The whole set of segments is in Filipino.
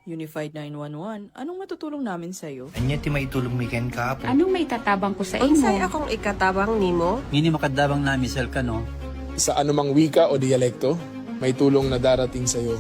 Unified 911, anong matutulong namin sa'yo? Anya ti maitulong mi ken kapo. Anong may tatabang ko sa Unsay imo? akong ikatabang nimo? Ngini makadabang na misal ka no. Sa anumang wika o dialekto, may tulong na darating sa iyo.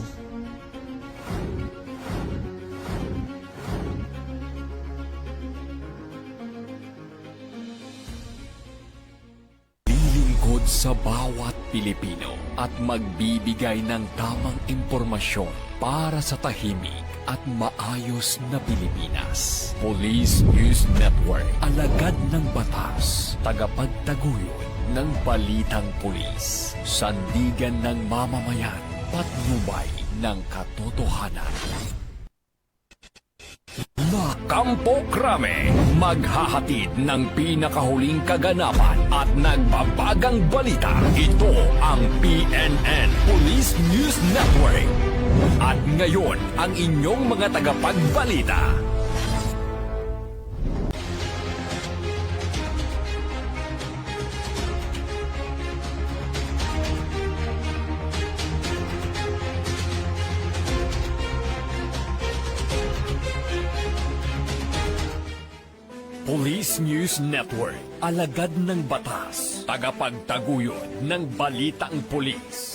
Lilingkod sa bawat Pilipino at magbibigay ng tamang impormasyon para sa tahimik at maayos na Pilipinas. Police News Network, alagad ng batas, tagapagtaguyod ng balitang pulis, sandigan ng mamamayan, patnubay ng katotohanan. Kampo Krame, maghahatid ng pinakahuling kaganapan at nagbabagang balita. Ito ang PNN Police News Network. At ngayon, ang inyong mga tagapagbalita. Police News Network, alagad ng batas, tagapagtaguyod ng balitang pulis.